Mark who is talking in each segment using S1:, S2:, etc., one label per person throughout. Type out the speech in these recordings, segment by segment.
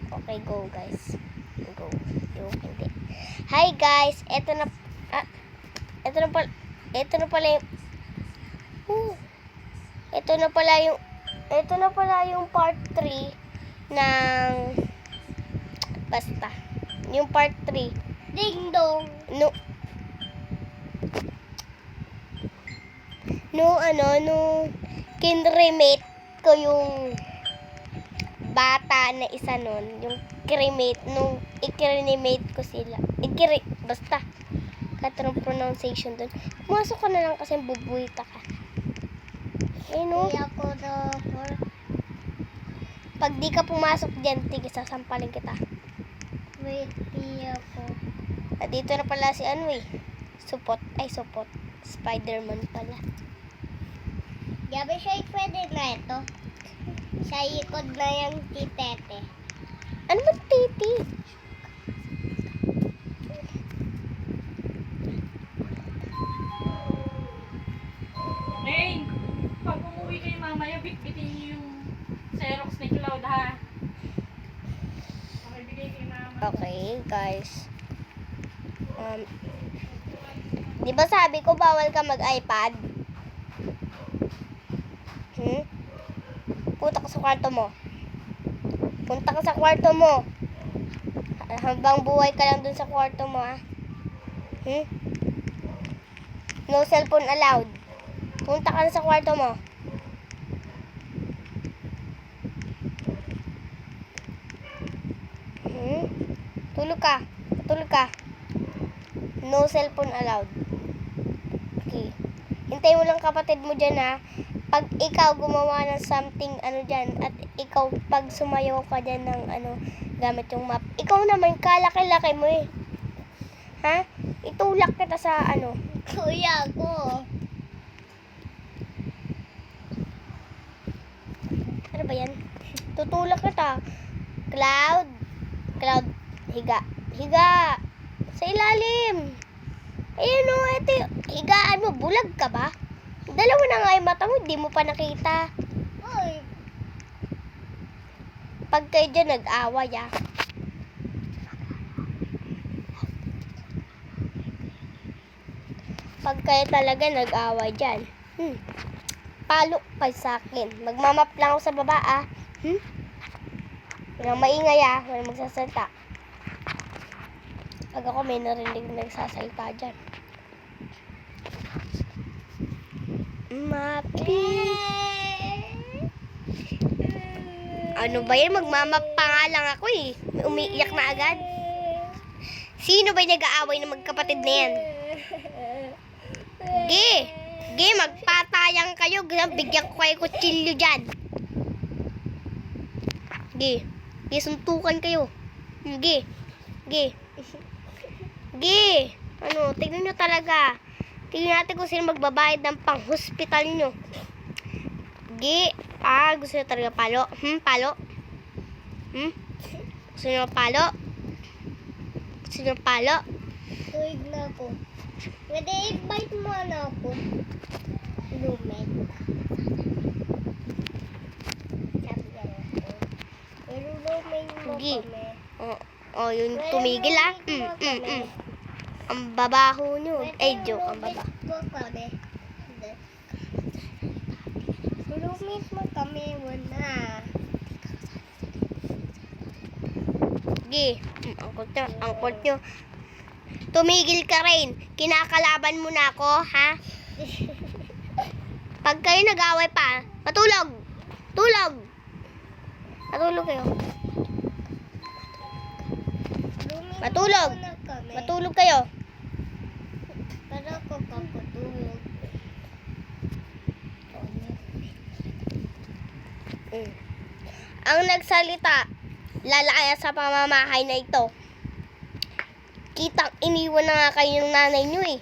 S1: Okay, go guys. Go. Yung hindi. Hi guys, eto na pala yung ito na pala yung part 3 ng basta. Yung part 3.
S2: Ding dong.
S1: Nung kinremate ko yung bata na isa nun, yung cremate, nung i-cremate ko sila. Basta. Katrong pronunciation dun. Pumasok ka na lang kasi bubuita ka. No?
S2: Hindi ako
S1: Pag di ka pumasok dyan, tige, sasampalin kita.
S2: wait, di ako.
S1: Dito na pala si Supot. Spider-Man pala.
S2: Gabi siya pwede na ito. Sa ikod na yung titete.
S1: Ano ba titi?
S3: Hey, pag umuwi kayo mamaya, bitbitin niyo yung Xerox ni Cloud, ha? Makibigay kay mama.
S1: Okay, guys. Di ba sabi ko bawal ka mag-iPad? Punta ka sa kwarto mo. Habang buhay ka lang dun sa kwarto mo, ha? No cellphone allowed. Punta ka na sa kwarto mo. Tulog ka. No cellphone allowed. Okay. Hintay mo lang kapatid mo dyan, ha. Pag ikaw gumawa ng something, dyan, at ikaw, pag sumayaw ka dyan ng, gamit yung map, ikaw naman, kalaki-laki mo eh. Ha? Itulak kita sa,
S2: Kuya ko.
S1: Ano ba yan? Tutulak kita. Cloud, higa. Sa ilalim. Ayun o, ito, higaan mo, bulag ka ba? Dalawa na nga yung mata mo, hindi mo pa nakita.
S2: Uy,
S1: Pag kayo dyan nag-away, Pag kayo talaga nag-away dyan, palo pa sa akin. Magmamap lang ako sa baba, Walang maingay, walang magsasalita. Pag ako may narinig na nagsasalita dyan. Mapi. Ano ba yan? Magmamap pa nga lang ako eh. May umiiyak na agad. Sino ba yung nag-aaway na magkapatid na yan? Ge, magpatayan kayo. Bigyan ko kayo kutsilyo dyan. Ge, suntukan kayo. Ge. Tignan nyo talaga. Tignan natin kung sino magbabayad ng pang-hospital nyo. Gusto nyo talaga palo? Palo? Gusto nyo palo?
S2: tuwig na ako. Pwede invite mo na ako. Lumet. Sabi ka na ako. Pero lumet mo
S1: Gi.
S2: kami.
S1: Yung tumigil, Ang babaho nyo. Joke, ang baba.
S2: Lumit mo kami, wala.
S1: Ang court nyo. Tumigil ka rin. Kinakalaban mo na ako, ha? Pag kayo nag-away pa, matulog kayo. Matulog.
S2: Lumit mo na kami.
S1: Matulog kayo.
S2: Para ko kapatulog.
S1: Ang nagsalita, lalaya sa pamamahay na ito. Kitang iniwan na nga kayo ng nanay nyo eh.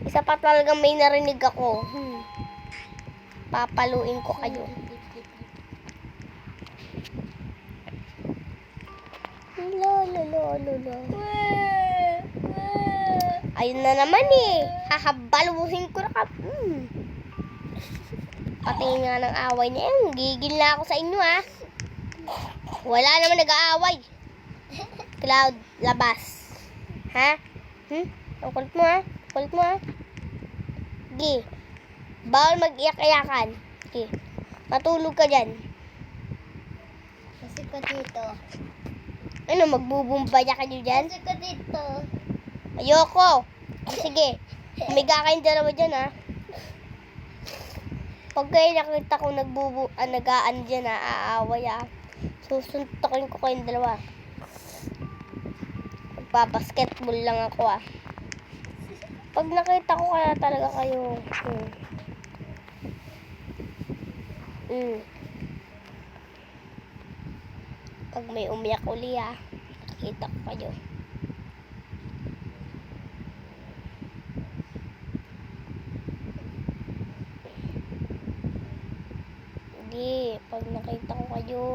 S1: Isa pa talagang may narinig ako. Papaluin ko kayo. Lolo. Ayun na naman eh. Hahabaluhin ko na ka. Pati nga ng away na yun. Gigil na ako sa inyo, ha. Wala naman nag-aaway. Cloud, labas. Ha? Ang kulit mo, ha? Kulit mo, ha? Sige. Bawal mag-iyak-iyakan. Sige. Matulog ka dyan.
S2: Kasi ko dito.
S1: Ano, magbubumbaya kayo dyan?
S2: Kasi ko dito.
S1: Ayoko. Sige. Umiga kayong dalawa dyan, ha? Pag kayo nakita ko nag-aan dyan, ha? Aaway, ha? Susuntokin ko kayong dalawa. Magpapasketball lang ako, ha? Pag nakita ko kaya talaga kayo. Pag may umiyak uli, ha? Nakita ko kayo. Hindi, pag nakita ko kayo.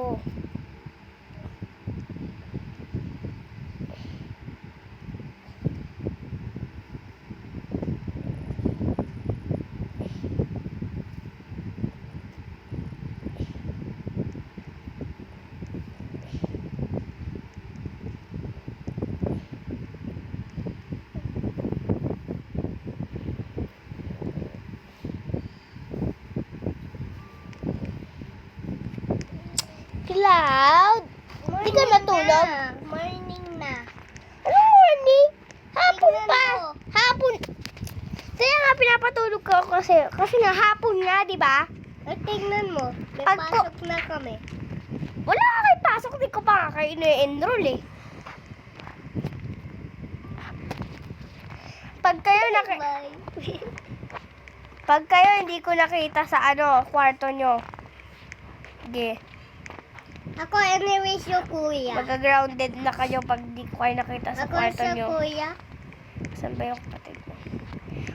S1: Cloud, di ka natulog?
S2: Morning na.
S1: Anong morning? Hapon
S2: Tingnan
S1: pa.
S2: mo.
S1: Hapon. Kaya nga pinapatulog ko kasi nga hapon nga, di ba?
S2: O, tingnan mo. May
S1: Pag po-
S2: pasok na kami.
S1: Wala ka kayo pasok, di ko pa nga kayo ina-enroll eh. Pag kayo
S2: Bye.
S1: pag kayo hindi ko nakita sa kwarto nyo. Sige,
S2: Ako, anyways, yung kuya.
S1: magka-grounded na kayo pag di ko kayo nakita sa
S2: Ako
S1: kwarto
S2: sa
S1: nyo.
S2: kuya.
S1: Saan ba yung kapatid mo?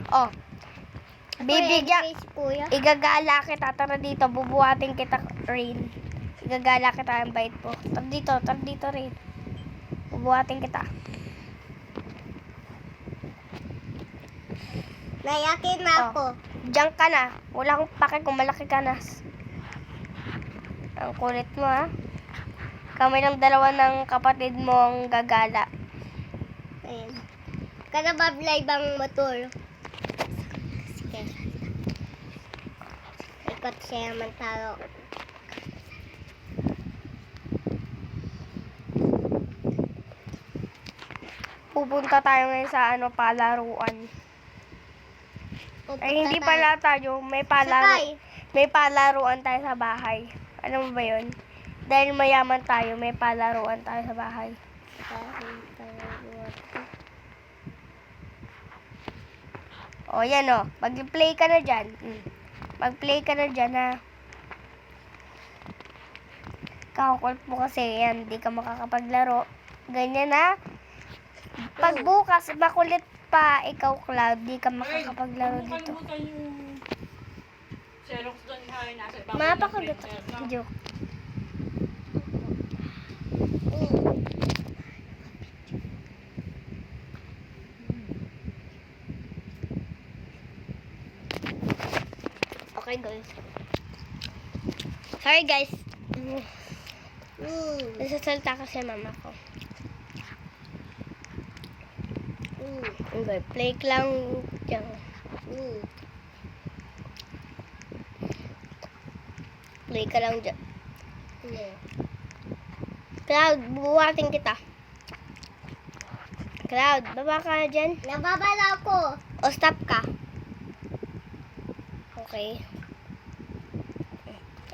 S1: Oh,
S2: Ako,
S1: bibigyan,
S2: anyways, kuya.
S1: igagala kita, tara dito, bubuhatin kita, Rain. Igagala kita, ang bait po. Tara dito, Rain. Bubuhatin kita.
S2: Nayakin na
S1: Oh.
S2: ako.
S1: Diyan ka na. Wala akong pake kung malaki ka na. Ang kulit mo, ha? Kami ng dalawa ng kapatid mo ang gagala.
S2: Ayan. Kanabablay bang motor? Sige. Ikot siya naman talo.
S1: Pupunta tayo ngayon sa palaruan. Ay, hindi pala tayo.
S2: Sakay.
S1: May palaruan tayo sa bahay. Alam mo ba yun? Dahil mayaman tayo, may palaruan tayo sa bahay. O, yan o. Mag-play ka na dyan. Mag-play ka na dyan, ha? Kakukulit mo kasi yan. Di ka makakapaglaro. Ganyan, ha? Pag bukas, makulit pa ikaw, Cloud. Di ka makakapaglaro
S3: Huwag mo
S1: dito.
S3: kalimutan yung Xerox doon ha, nasa ibabaw ng
S1: Mapakagat.
S3: printer, no?
S1: Joke. Okay, guys. Sorry, guys. Nasasalta kasi mama ko. Okay, play lang dyan. Play ka lang dyan. Cloud, bubuhatin kita. Cloud, baba ka na dyan.
S2: Nababala ko.
S1: O, stop ka. Okay.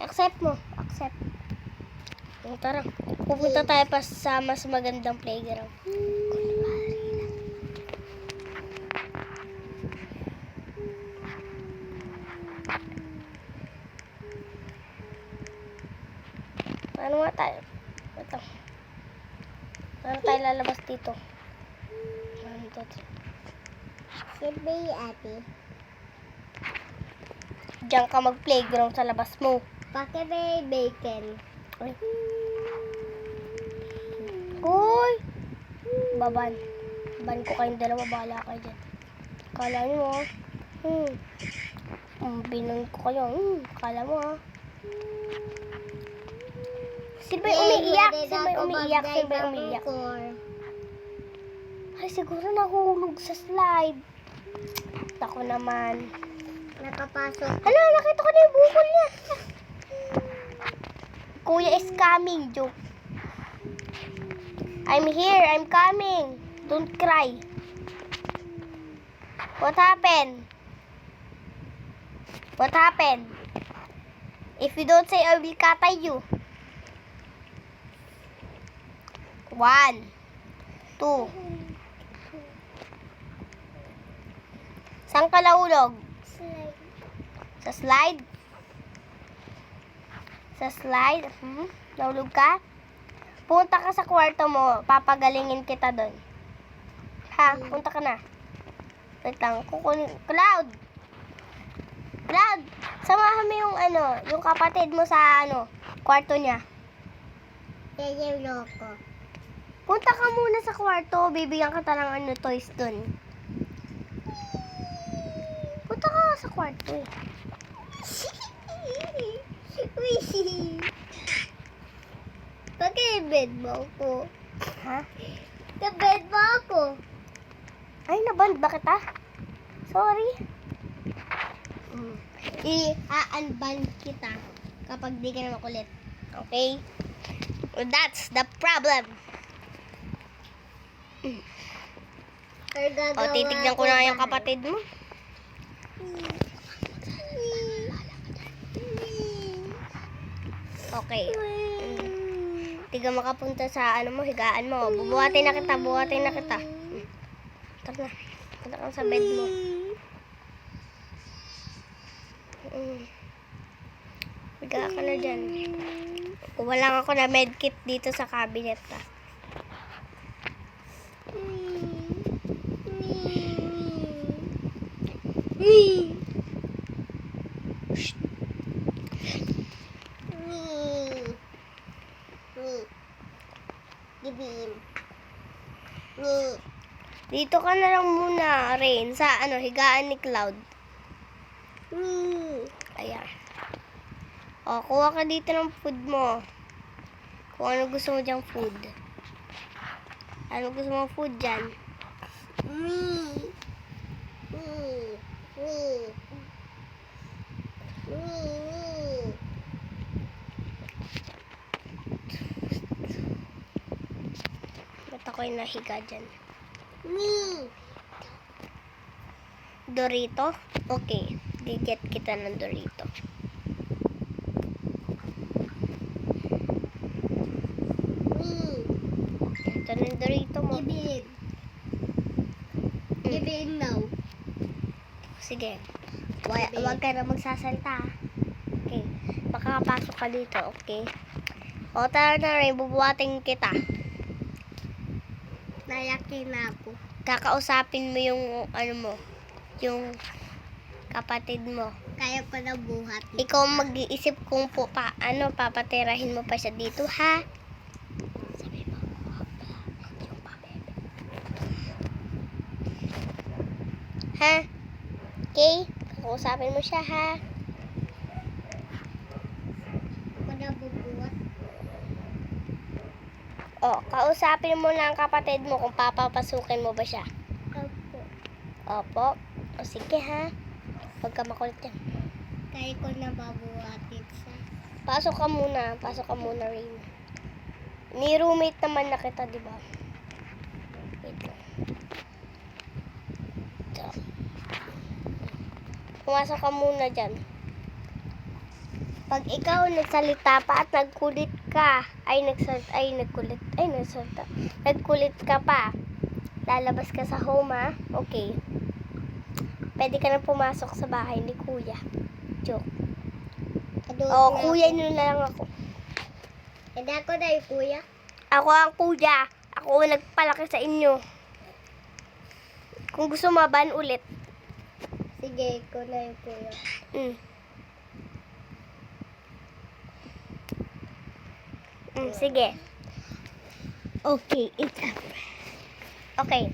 S1: Accept mo. Accept. O, tara. Pupunta tayo pa sa mas magandang playground. Paano nga tayo? Ito. Paano tayo lalabas dito? 1, 2, 3.
S2: Sabi, ate.
S1: Diyan ka mag-playground sa labas mo.
S2: Bakit may bacon?
S1: Ay. Uy! Baban. Baban ko kayong dalawa. Bahala kayo dyan. Kala nyo, Binon ko kayo. Kala mo ha. Sino ba yung umiiyak? Sino ba yung umiiyak? Sino ba yung umiiyak? Ay, siguro nahulog sa slide. Ako naman.
S2: Nakapasok.
S1: Hala, nakita ko na yung bukol niya. Kuya is coming, joke. I'm here, I'm coming. Don't cry. What happened? What happened? If you don't say, I will katay you. 1, 2. Saan ka nahulog? Sa slide? Sa slide? Nahulog ka? Punta ka sa kwarto mo. Papagalingin kita doon. Ha? Punta ka na. Wait lang. Cloud! Cloud! Samahan mo yung yung kapatid mo sa kwarto niya.
S2: Yan yung loko.
S1: Punta ka muna sa kwarto. Bibigyan ka ng toys doon. Punta ka sa kwarto eh.
S2: Pag-bed mo ako.
S1: Ha?
S2: Ka-bed mo ako.
S1: Ay, naband ba kita? Sorry. I-unban kita kapag di ka na makulit. Okay? Well, that's the problem. O, titignan ko na yung kapatid mo. Okay. Di ka makapunta sa higaan mo. Bubuhatin na kita, bubuhatin na kita. Tara na. Punta ka sa bed mo. Higa ka na dyan. Kuha lang ako na medkit dito sa cabinet ka. Dito ka na lang muna, Rain, sa higaan ni Cloud. Ayan. O, kuha ka dito ng food mo. Kung ano gusto mo dyang food. Ano gusto mo food dyan? Ba't ako'y nahiga dyan? Dorito? Okay. Get kita ng Dorito. Ito na yung Dorito mo.
S2: Ibig now.
S1: Sige. Huwag ka na magsasalta. Okay. Makakapasok ka dito, okay? O, tara na rin. Bubuhatin kita.
S2: Nayaki na ako.
S1: Kakausapin mo yung, yung kapatid mo.
S2: Kaya ko na buhat.
S1: Ikaw mag-iisip kung papatirahin mo pa siya dito, ha? Sabi mo, yung pabebe. Ha? Okay? Kakausapin mo siya, ha?
S2: Ako na bubuhat.
S1: O, kausapin mo lang ang kapatid mo kung papapasukin mo ba siya.
S2: Opo.
S1: Opo. O, sige, ha? Huwag ka makulit yan.
S2: Kaya ko na babuhatin sa...
S1: Pasok ka muna, Rain. Ni roommate naman na kita, di ba? Wait lang. Ito. Pumasok ka muna dyan. Pag ikaw nagsalita pa at nagkulit ka, nagkulit ka pa, lalabas ka sa home, ha? Okay. Pwede ka na pumasok sa bahay ni Kuya. Joke. Kuya nyo na lang ako.
S2: Hindi ako na yung kuya.
S1: Ako ang kuya. Ako ang nagpalaki sa inyo. Kung gusto maban ulit.
S2: Sige, ko na yung kuya.
S1: Sige. Okay, it's up. Okay.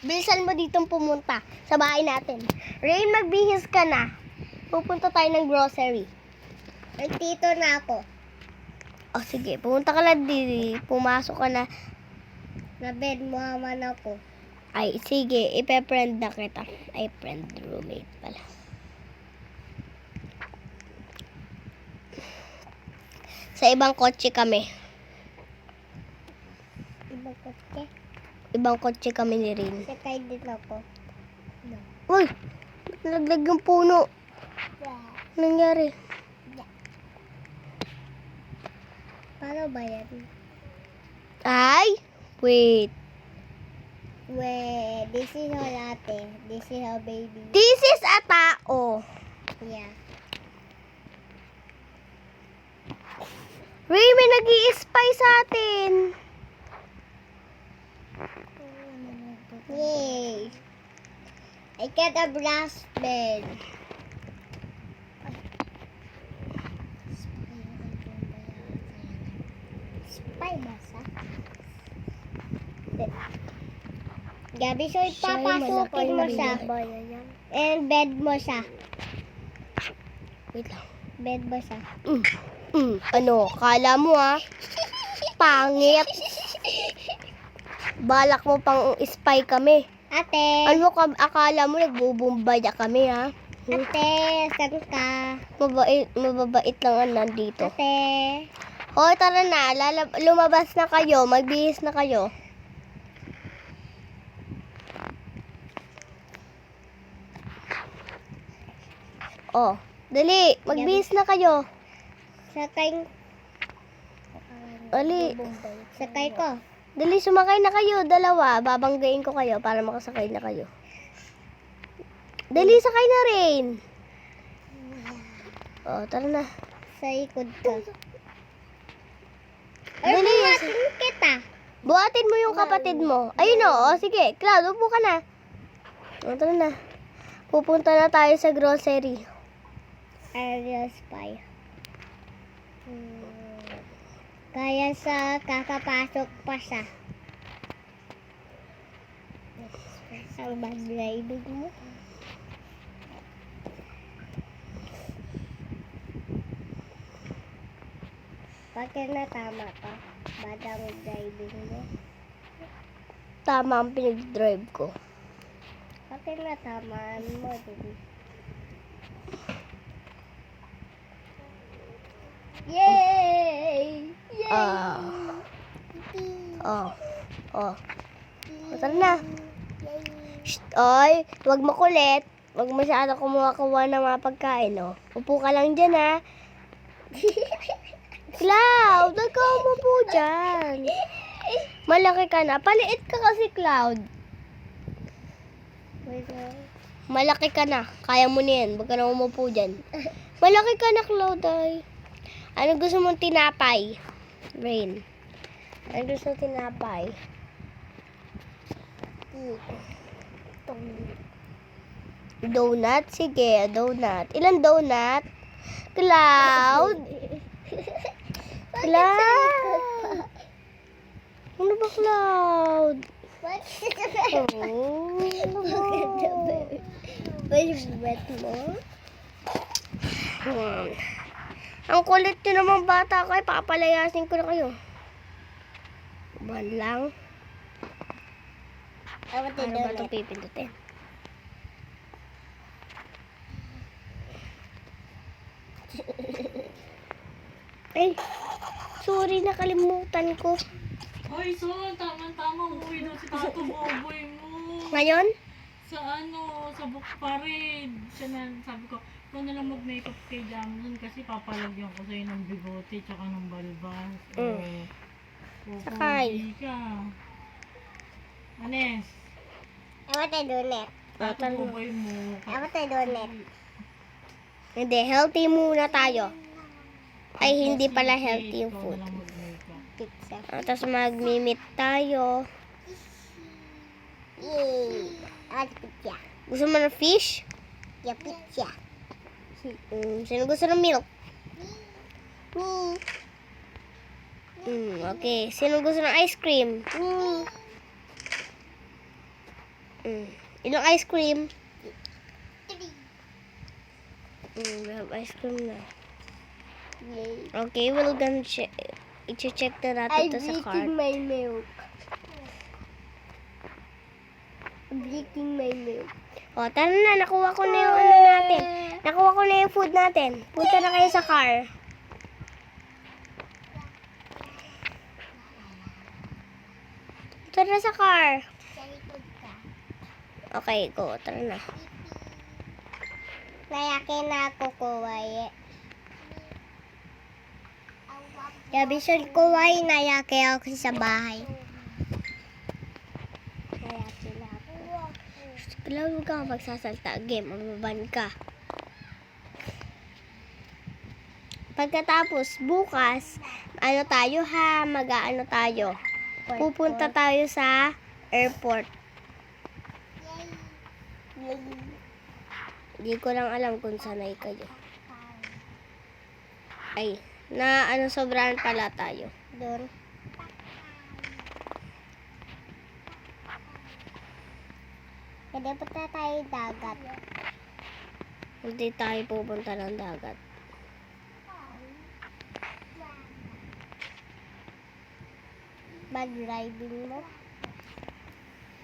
S1: Bilisan mo ditong pumunta sa bahay natin. Rain, magbihis ka na. Pupunta tayo ng grocery.
S2: Nandito na ako.
S1: O sige, pumunta ka lang dito. Pumasok ka na.
S2: Na-bed mo naman ako.
S1: Ay, sige, ipe-friend na kita. Ay, friend, roommate pala. Sa ibang kotse kami.
S2: Ibang kotse.
S1: Ibang kotse kami ni Rin.
S2: Sakay din ako.
S1: Uy! Nalaglag yung puno. Anong nangyari?
S2: Paano ba yan?
S1: Ay! Wait.
S2: Wait, this is how ate. This is how baby.
S1: This is a tao.
S2: Yeah.
S1: Ray, may nag-i-spy sa atin.
S2: Yay! I get a brass bed. Spy ba sa? Gabi, so ipapasukin mo siya. And bed mo siya.
S1: Wait lang.
S2: Bed mo siya.
S1: Ano, kala mo pangit. Balak mo pang spy kami.
S2: Ate!
S1: Ano ka, akala mo nagbubumbaya kami
S2: Ate, saan ka?
S1: Mababait lang ang nandito.
S2: Ate!
S1: Hoy, tara na. Lumabas na kayo. Magbihis na kayo. Oh, dali. Magbihis na kayo.
S2: Sakay.
S1: Ali.
S2: Sakay ko.
S1: Dali, sumakay na kayo. Dalawa. Babanggain ko kayo para makasakay na kayo. Dali, sakay na rin. Oh, tara na.
S2: Sa ikod ka.
S1: Dali.
S2: Ay, buhatin kita.
S1: Buhatin mo yung kapatid mo. Ayun o. Sige, Cloud, upo ka na. O, tara na. Pupunta na tayo sa grocery.
S2: Ariel spy. Kaya sa kakapasok pa siya. Ang bad driving mo. Bakit na tama ka? Bad ang driving mo.
S1: Tama ang pinag-drive ko.
S2: Bakit na tama mo din? Yay! Yay!
S1: Oh. O, tara na. Shh, oy, huwag makulit. Huwag masyado kumuha-kuha ng mga pagkain, oh. Upo ka lang dyan, ha. Cloud, huwag ka umupo dyan. Malaki ka na. Paliit ka kasi, Cloud. Malaki ka na. Kaya mo na yan. Huwag ka na umupo dyan. Malaki ka na, Cloud, ay. Ano gusto mong tinapay? Rain. Ano gusto mong tinapay? Donut? Sige, donut. Ilan donut? Cloud? Cloud? Ano ba, Cloud? Oh, ano ba?
S2: Favorite mo?
S1: Ang kulit nyo naman bata kayo. Papalayasin ko na kayo. Ban lang.
S2: Ano
S1: Ano ba itong pipindutin? Ay, sorry, nakalimutan ko.
S3: Hoy, Son, tama-tama. Umuwi daw si Tato Boboy mo.
S1: Ngayon?
S3: Sa sa book parade. Siya na, sabi ko, ikaw na lang mag-makeup kay Jamon kasi papalagyan ko sa'yo ng bigote tsaka ng balbas.
S1: Sakay.
S3: Pupugi ka. Anes,
S2: Ewan tayo donut.
S3: Tato Boboy mo.
S2: Ewan tayo donut.
S1: Hindi, healthy muna tayo. Ay, hindi pala healthy yung
S3: Ikaw
S1: food.
S3: na lang mag-makeup.
S2: Pizza.
S1: Tapos mag-meet tayo.
S2: Yay! At pizza.
S1: Gusto mo ng fish?
S2: Yeah, pizza.
S1: Sino gusto ng milk?
S2: Me.
S1: Okay. Sino gusto ng ice cream?
S2: Me.
S1: Ilang ice cream? We have ice cream na.
S2: Yay.
S1: Okay, we're gonna check. I-check na natin
S2: I'm
S1: to sa cart.
S2: drinking my milk. I'm drinking my milk.
S1: O, tara na. Nakuha ko na yung ano natin. Nakuha ko na yung food natin. Punta na kayo sa car. Punta na sa car.
S2: Sa likod ka.
S1: Okay, go. Tara na.
S2: Nayakin na ako kuway. Yabison kuway, nayaki ako sa bahay. Nayaki na ako.
S1: Kailangan mo ka magsasalta. Game, mababan ka. Pagkatapos, bukas, ano tayo ha? Mag-ano tayo? Pupunta tayo sa airport. Hindi ko lang alam kung sanay kayo. Ay, na ano sobrahan pala tayo.
S2: Doon. Pwede punta tayo dagat.
S1: Hindi tayo pupunta ng dagat.
S2: Bad driving mo.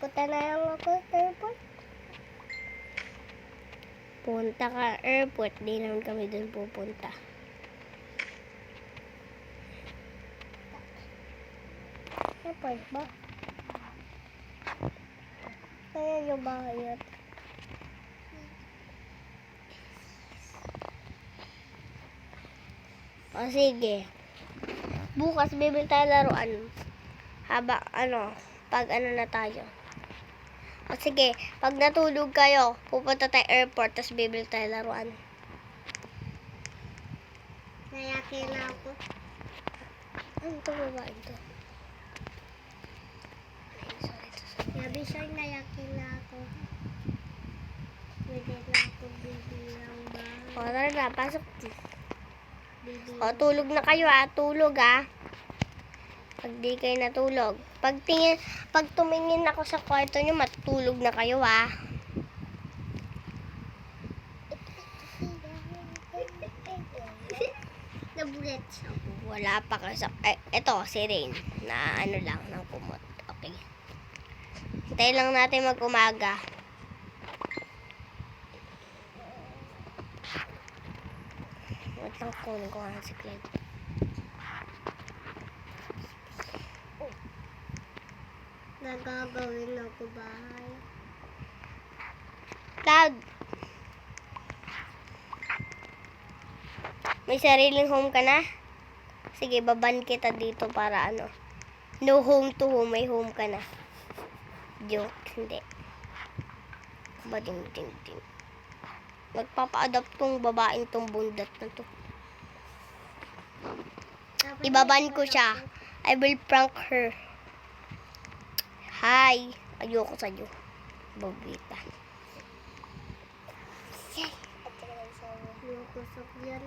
S2: Punta na lang ako sa airport.
S1: Punta ka airport, di naman kami dun pupunta.
S2: Airport ba? Kaya yung bayad.
S1: O sige. Bukas bibili tayo laruan. Haba, pag ano na tayo. O sige, pag natulog kayo, pupunta tayo airport, tapos bibili tayo laruan.
S2: Nayaki na ako.
S1: Ano ito babae ito?
S2: Sabi siya, nayaki na ako. Pwede na ako bibilang ba?
S1: O tara na, pasok.
S2: Bibilang.
S1: O tulog na kayo tulog Pag di kayo natulog. Pag tumingin ako sa kwarto nyo, matulog na kayo
S2: Nabulat siya.
S1: Wala pa kayo sa... Eto, si Rain. Na ano lang, ng kumot. Okay. Hintayin lang natin mag-umaga. Wait lang, kunin ko nga si Clyde.
S2: Nagagawin ako bahay.
S1: Cloud! May sariling home ka na? Sige, baban kita dito para no home to home, may home ka na. Joke, hindi. Bading, ding, ding. Magpapa-adapt tong babaeng tong bundat na to. Ibaban ko siya. I will prank her. Hi! Ayoko sa'yo. Bobita.
S2: Yung kusok yan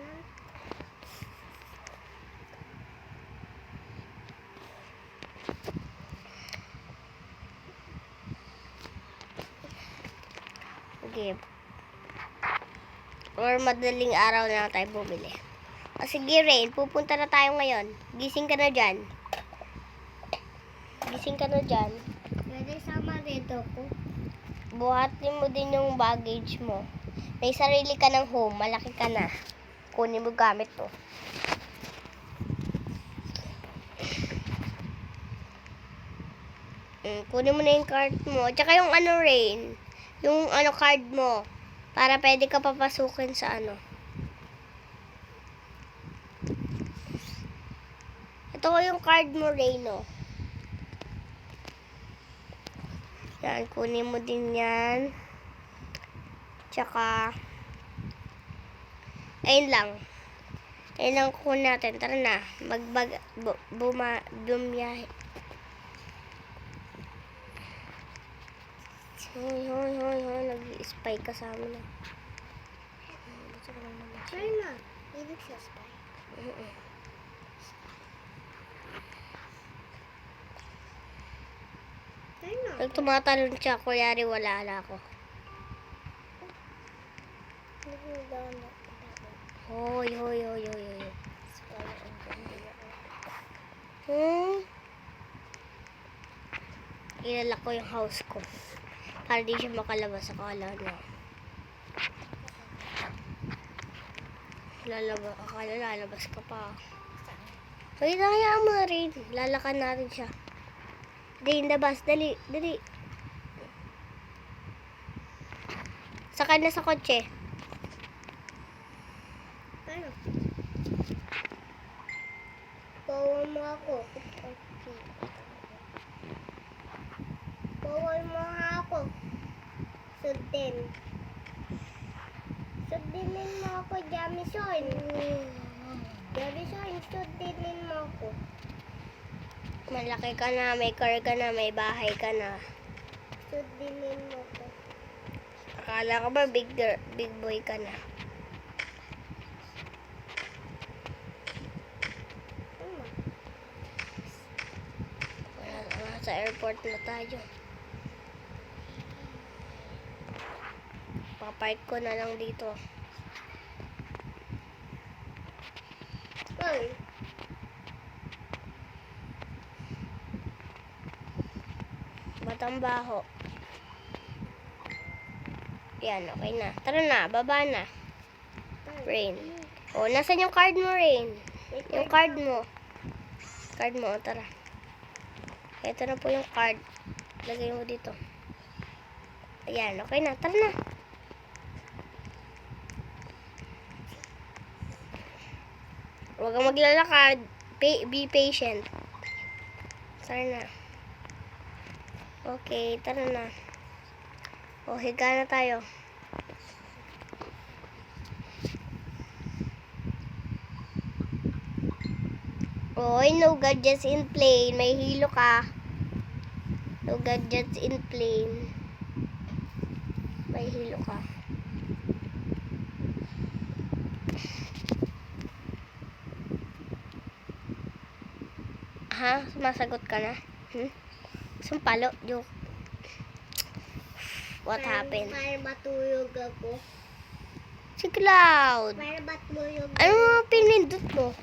S1: Okay. Or madaling araw na lang tayo bumili. O sige, Rain, pupunta na tayo ngayon. Gising ka na dyan. Gising ka na dyan.
S2: Pwede sama dito ko.
S1: Buhatin mo din yung baggage mo. May sarili ka ng home. Malaki ka na. Kunin mo gamit to. Kunin mo na yung card mo. Tsaka yung Rain. Yung card mo. Para pwede ka papasukin sa Ito ko yung card mo, Rain, Yan, kunin mo din yan. Tsaka, ayun lang. Ayun lang kunin natin. Tara na. Bumiyahe. Hoy. Nag-i-spy ka sa amin.
S2: Try na. Ibig siya spy. Try na.
S1: Pag tumatalon siya, kunyari wala na ako.
S2: Nagagawa na.
S1: Hoy, hoy, hoy, hoy, hoy. Ilalak ko yung house ko. Para di siya makalabas sa akala na. Akala lalabas ka pa. Hoy, hayaan mo na rin. Lalakan natin siya. Dali, labas. Dali, dali. Sakay na sa kotse.
S2: Ano? Bawal mo ako. Bawal mo ako. Sundin. Sundinin mo ako, Jamison. Jamison, sundinin mo ako.
S1: Malaki ka na, may car ka na, may bahay ka na.
S2: Sundinin mo ako.
S1: Akala ko ba big boy ka na? Sa airport na tayo. Papark ko na lang dito.
S2: Hoy.
S1: Batambaho. Yan, okay na. Tara na, baba na. Rain. Oh, nasan yung card mo, Rain? Yung card mo. Card mo, tara. Ito na po yung card. Lagay mo dito. Ayan, okay na. Tara na. Huwag kang maglalakad. Be patient. Tara na. Okay, tara na. O, higa na tayo. Oy, no gadgets in plane. May hilo ka. No gadgets in plane. May hilo ka. Ha? Sumasagot ka na? Sumpalo? Joke. What happened?
S2: Para matulog ako.
S1: Si Cloud.
S2: Para matulog
S1: Ano mga pinindot mo?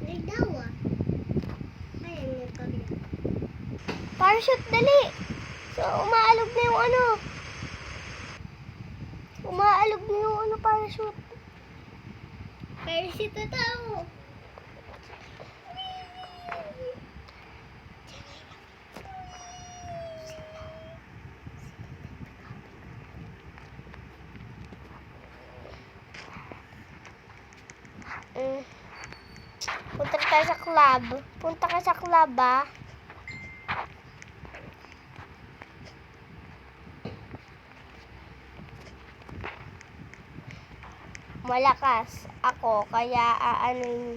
S2: Nagdawa. Ayun yung kabila.
S1: Parachute, dali. So, umaalog na yung ano. Umaalog na yung ano, parachute.
S2: Pero si totoo.
S1: Punta tayo sa club. Punta ka sa club, ba? Malakas ako, kaya aanuin.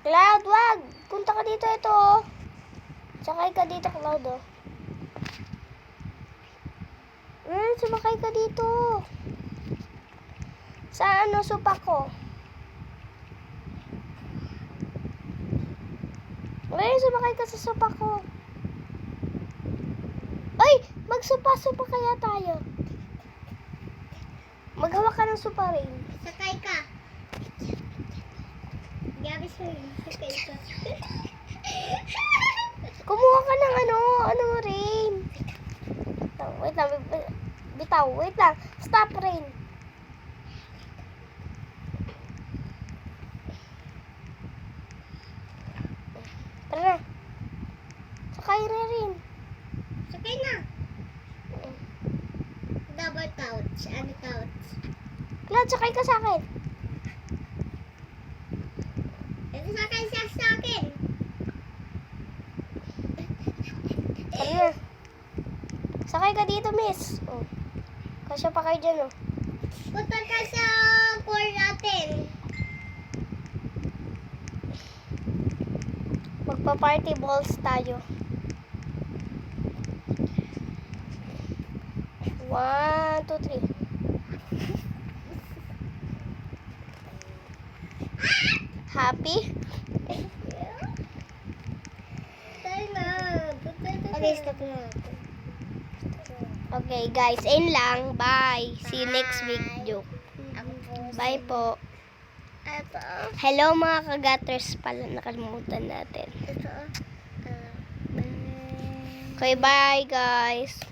S1: Cloud, wag! Punta ka dito, ito, oh. Sakay ka dito, Cloud, oh. Sumakay ka dito. Sa ano, supa ko. Sumakay ka sa supa ko. Ay! Magsupa-supa kaya tayo. Maghawak ka ng supa rin.
S2: Sakay ka. Gabi siya. Sakay ka.
S1: Kumuha ka ng ano rin. Wait lang, bitaw, wait lang. Stop rin. Tara na. Sakay rin.
S2: Sakay na. Double couch. Ano couch?
S1: Cloud, sakay ka sa akin.
S2: Ito sakay siya sa akin.
S1: Tara na. Sakay ka dito, miss. Oh. Kasya pa kayo dyan, oh.
S2: Punta ka sa core natin.
S1: Magpa-party balls tayo. 1, 2, 3. Happy?
S2: Tayo na. Okay, stop na natin.
S1: Okay guys, ayun lang. Bye. See you next video.
S2: Ako po.
S1: Bye po.
S2: Ito.
S1: Hello mga kagaters pala. Nakalimutan natin.
S2: Ito.
S1: Okay, bye guys.